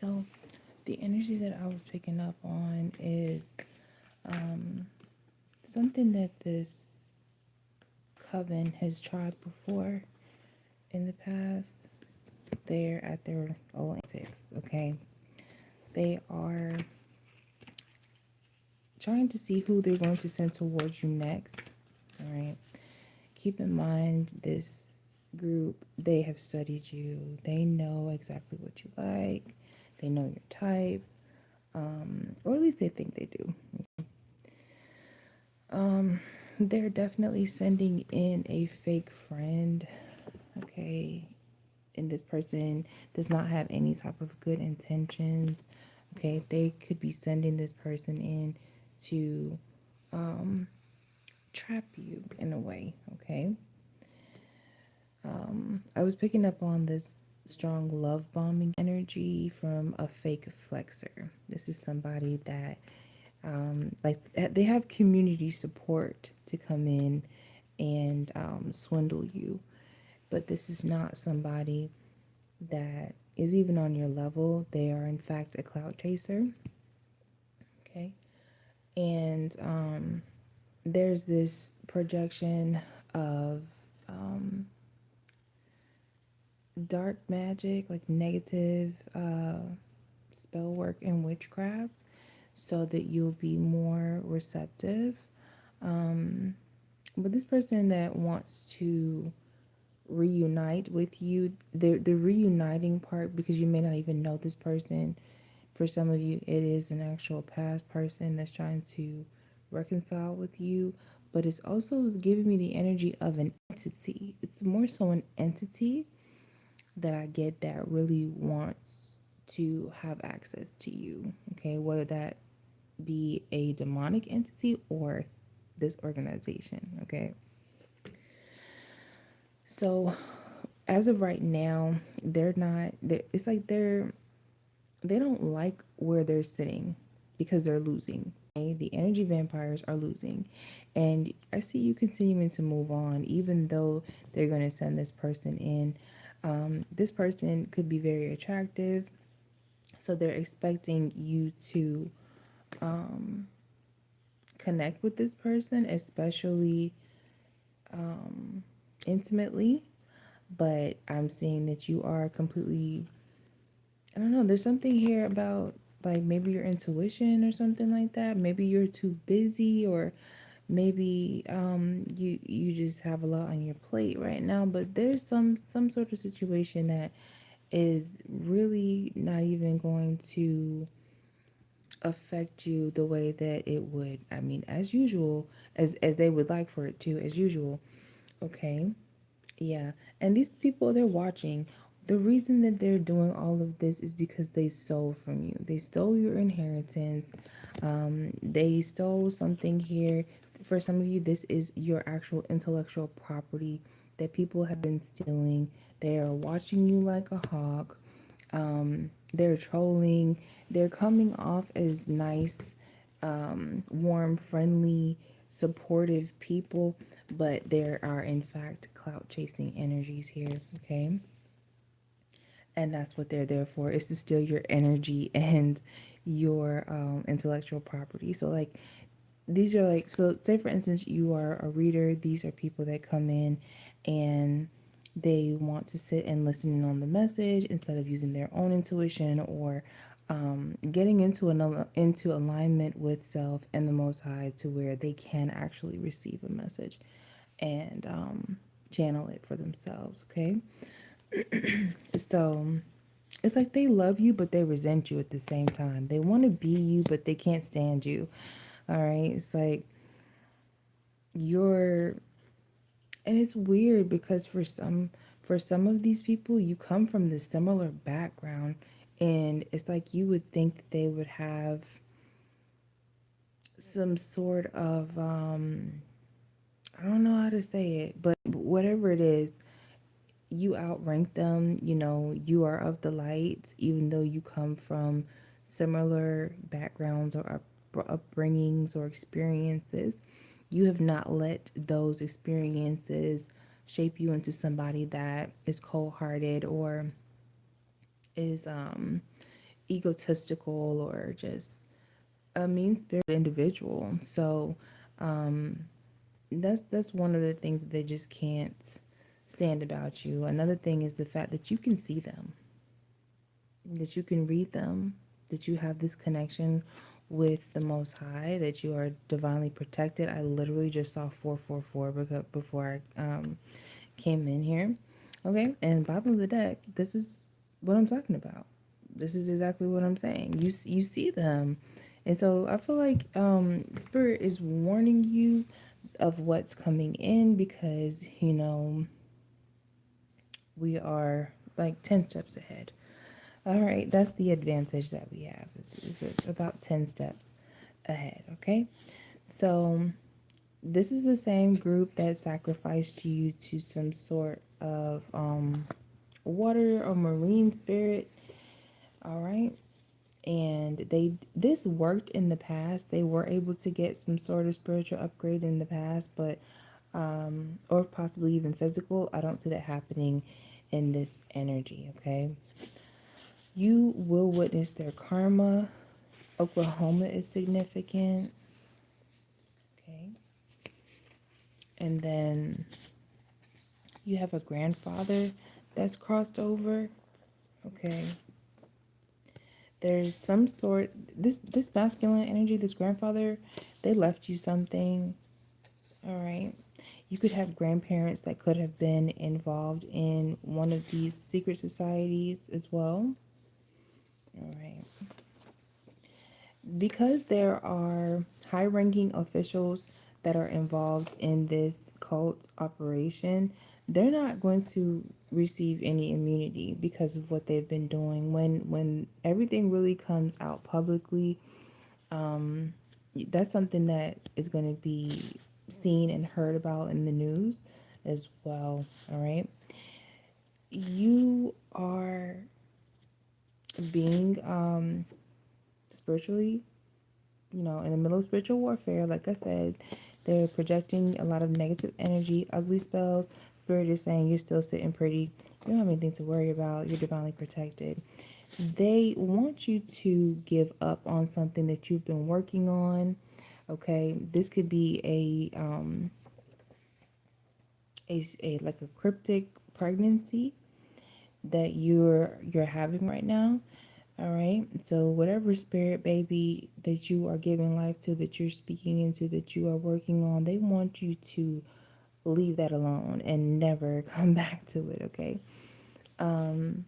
So the energy that I was picking up on is um, something that this coven has tried before in the past. They're at their old antics, okay? They are trying to see who they're going to send towards you next, all right? Keep in mind, this group, they have studied you. They know exactly what you like. They know your type, or at least they think they do. Um, they're definitely sending in a fake friend, okay? And this person does not have any type of good intentions, okay? They could be sending this person in to um, trap you in a way, okay? I was picking up on this strong love bombing energy from a fake flexer. This is somebody that like they have community support to come in and swindle you, but this is not somebody that is even on your level. They are in fact a cloud chaser, okay? And there's this projection of um, dark magic, like negative spell work and witchcraft, so that you'll be more receptive. Um, but this person that wants to reunite with you, the reuniting part, because you may not even know this person. For some of you, it is an actual past person that's trying to reconcile with you, but it's also giving me the energy of an entity. It's more so an entity that I get that really wants to have access to you. Okay, whether that be a demonic entity or this organization. Okay, so as of right now, they're not. It's like they don't like where they're sitting because they're losing. Okay? The energy vampires are losing, and I see you continuing to move on, even though they're going to send this person in. This person could be very attractive, so they're expecting you to um, connect with this person, especially intimately. But I'm seeing that you are completely, I don't know, there's something here about like maybe your intuition or something like that. Maybe you're too busy, or maybe you just have a lot on your plate right now, but there's some sort of situation that is really not even going to affect you the way that it would, I mean, as usual, as they would like for it to, as usual. Okay. Yeah. And these people, they're watching. The reason that they're doing all of this is because they stole from you. They stole your inheritance. They stole something here. For some of you, this is your actual intellectual property that people have been stealing. They are watching you like a hawk. They're trolling. They're coming off as nice, warm, friendly, supportive people, but there are in fact clout chasing energies here, okay? And that's what they're there for, is to steal your energy and your intellectual property. So like these are like, so say for instance you are a reader, these are people that come in and they want to sit and listen in on the message instead of using their own intuition, or getting into alignment with self and the Most High, to where they can actually receive a message and channel it for themselves. Okay, so it's like they love you but they resent you at the same time. They want to be you but they can't stand you. All right, it's like you're, and it's weird because for some of these people, you come from this similar background, and it's like you would think that they would have some sort of I don't know how to say it, but whatever it is, you outrank them. You are of the light, even though you come from similar backgrounds or upbringings or experiences. You have not let those experiences shape you into somebody that is cold hearted, or is egotistical or just a mean spirited individual. So um, that's one of the things that they just can't stand about you. Another thing is the fact that you can see them, that you can read them, that you have this connection with the Most High, that you are divinely protected. I literally just saw 444 before I came in here. Okay, and bottom of the deck, this is what I'm talking about. This is exactly what I'm saying. You see them, and so I feel like Spirit is warning you of what's coming in because we are like 10 steps ahead. All right, that's the advantage that we have. Is about 10 steps ahead, okay? So, this is the same group that sacrificed you to some sort of water or marine spirit, all right? And this worked in the past. They were able to get some sort of spiritual upgrade in the past, but or possibly even physical. I don't see that happening in this energy, okay? You will witness their karma. Oklahoma is significant. Okay. And then you have a grandfather that's crossed over. Okay. There's some sort this masculine energy, this grandfather, they left you something. All right. You could have grandparents that could have been involved in one of these secret societies as well. All right. Because there are high ranking officials that are involved in this cult operation, they're not going to receive any immunity because of what they've been doing. When everything really comes out publicly, that's something that is going to be seen and heard about in the news as well. All right. You are being spiritually, in the middle of spiritual warfare. Like I said, they're projecting a lot of negative energy, ugly spells. Spirit is saying you're still sitting pretty. You don't have anything to worry about. You're divinely protected. They want you to give up on something that you've been working on. Okay, this could be a like a cryptic pregnancy that you're having right now. All right. So whatever spirit baby that you are giving life to, that you're speaking into, that you are working on, they want you to leave that alone and never come back to it, okay? Um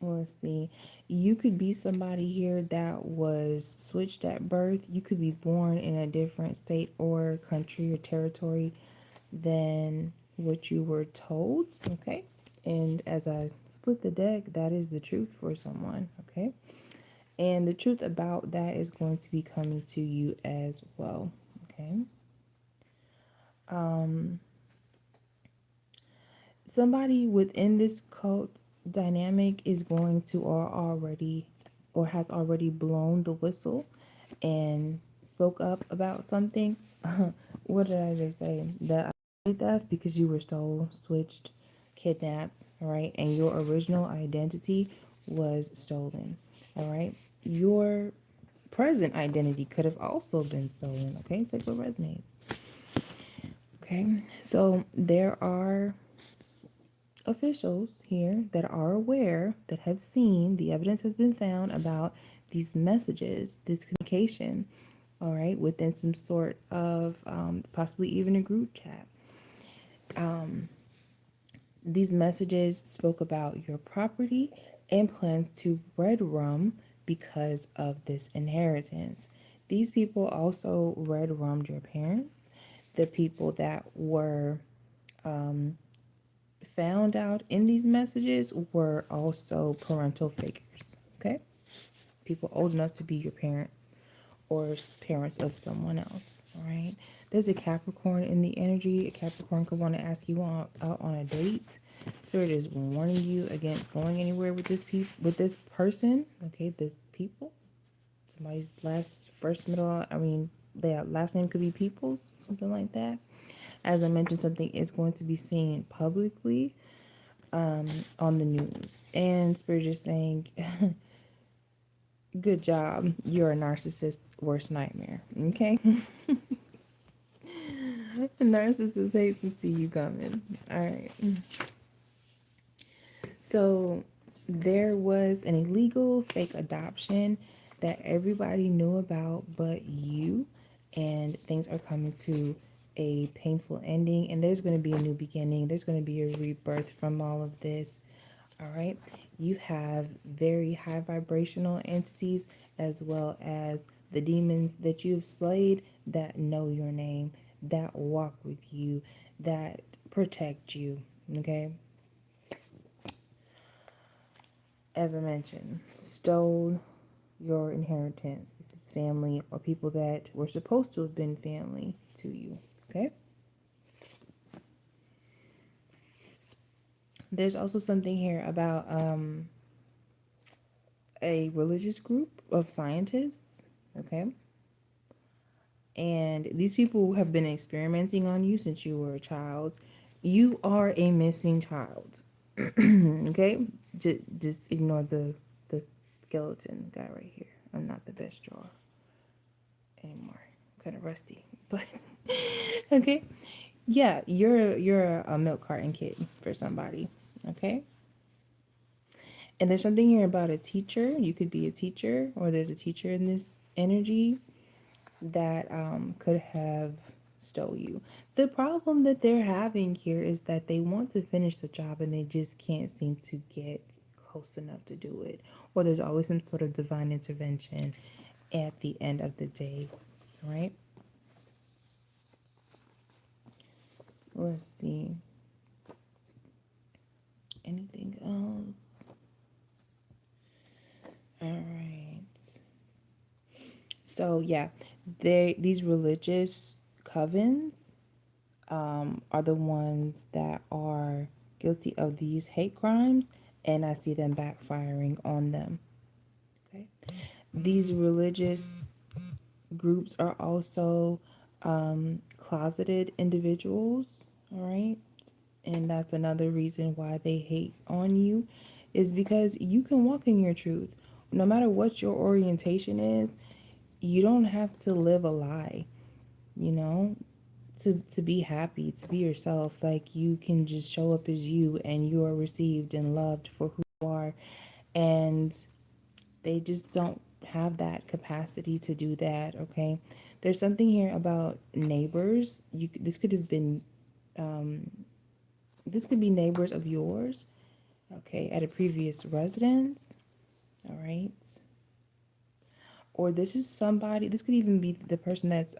let's see. You could be somebody here that was switched at birth. You could be born in a different state or country or territory than what you were told, okay? And as I split the deck, that is the truth for someone, okay? And the truth about that is going to be coming to you as well, okay? Um, Somebody within this cult dynamic is going to or has already blown the whistle and spoke up about something. What did I just say? The identity theft because you were stole, switched, kidnapped, all right? And your original identity was stolen, all right? Your present identity could have also been stolen, okay? Take what resonates. Okay, so there are officials here that are aware, that have seen, the evidence has been found about these messages, this communication, all right, within some sort of possibly even a group chat. These messages spoke about your property and plans to red rum because of this inheritance. These people also red rummed your parents, the people that were found out in these messages were also parental figures, okay? People old enough to be your parents or parents of someone else, all right? There's a Capricorn in the energy. A Capricorn could want to ask you out on a date. Spirit is warning you against going anywhere with this person, okay? This people. Somebody's first, middle, their last name could be Peoples, something like that. As I mentioned, something is going to be seen publicly. on the news. And Spirit is saying, good job. You're a narcissist worst nightmare. Okay? Narcissists hate to see you coming. All right. So there was an illegal fake adoption that everybody knew about but you, and things are coming to a painful ending, and there's going to be a new beginning. There's going to be a rebirth from all of this. All right. You have very high vibrational entities as well as the demons that you've slayed that know your name, that walk with you, that protect you. Okay. As I mentioned, stole your inheritance. This is family or people that were supposed to have been family to you. Okay. There's also something here about a religious group of scientists. Okay. And these people have been experimenting on you since you were a child. You are a missing child. Okay? Just ignore the skeleton guy right here. I'm not the best drawer anymore. I'm kind of rusty. But okay. Yeah, you're a milk carton kid for somebody. Okay? And there's something here about a teacher. You could be a teacher, or there's a teacher in this energy that could have stole you. The problem that they're having here is that they want to finish the job and they just can't seem to get close enough to do it. Or there's always some sort of divine intervention at the end of the day, right? Let's see. Anything else? All right. So yeah, these religious covens are the ones that are guilty of these hate crimes, and I see them backfiring on them. Okay, these religious groups are also closeted individuals. All right, and that's another reason why they hate on you, is because you can walk in your truth, no matter what your orientation is. You don't have to live a lie, you know, to be happy, to be yourself. Like, you can just show up as you and you are received and loved for who you are. And they just don't have that capacity to do that. Okay, there's something here about neighbors. This could have been this could be neighbors of yours, okay, at a previous residence. All right. Or this is somebody, this could even be the person that's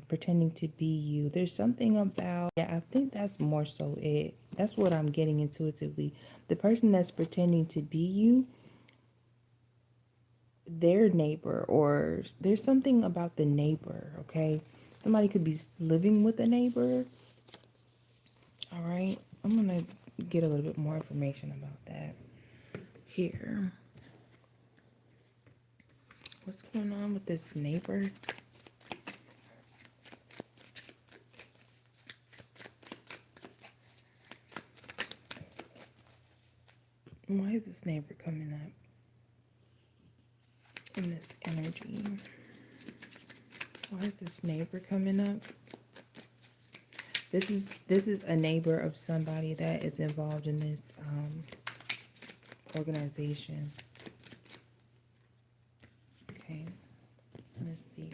pretending to be you. There's something about, yeah, I think that's more so it. That's what I'm getting intuitively. The person that's pretending to be you, their neighbor, or there's something about the neighbor, okay? Somebody could be living with a neighbor. All right. I'm going to get a little bit more information about that here. What's going on with this neighbor? Why is this neighbor coming up in this energy? Why is this neighbor coming up? This is a neighbor of somebody that is involved in this organization. Okay, let's see.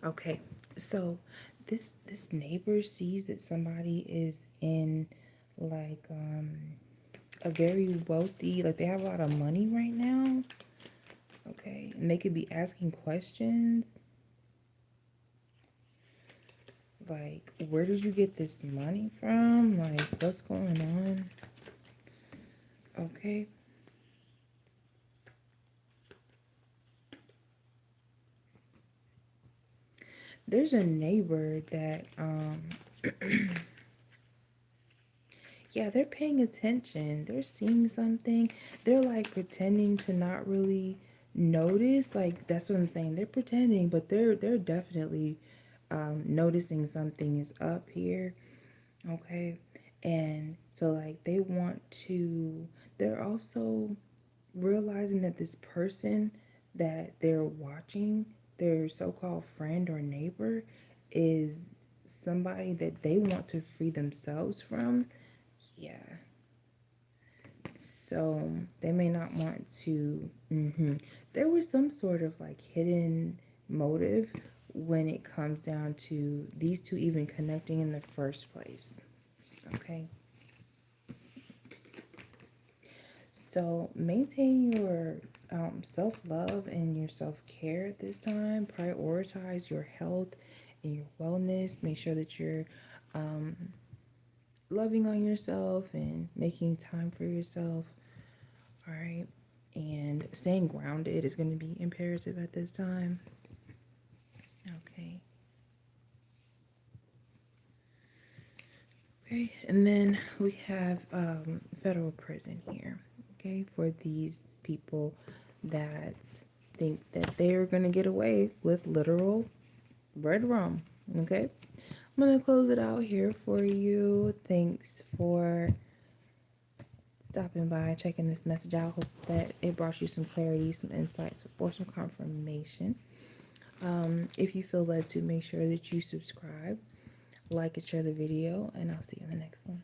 Okay, so this neighbor sees that somebody is in like a very wealthy, like they have a lot of money right now. Okay, and they could be asking questions like, where did you get this money from? Like, what's going on? Okay. There's a neighbor that yeah, they're paying attention. They're seeing something. They're like pretending to not really notice. Like, that's what I'm saying. They're pretending, but they're definitely noticing something is up here. Okay. And so, like, they're also realizing that this person that they're watching, their so called friend or neighbor, is somebody that they want to free themselves from. Yeah. So they may not want to. There was some sort of like hidden motive when it comes down to these two even connecting in the first place. Okay. So maintain your self love and your self care at this time. Prioritize your health and your wellness. Make sure that you're um, loving on yourself and making time for yourself. All right. And staying grounded is going to be imperative at this time. Okay. Okay. And then we have federal prison here. Okay. For these people that think that they're going to get away with literal red rum. Okay. I'm going to close it out here for you. Thanks for stopping by, checking this message out. Hope that it brought you some clarity, some insights, or some confirmation. If you feel led to, make sure that you subscribe, like, and share the video, and I'll see you in the next one.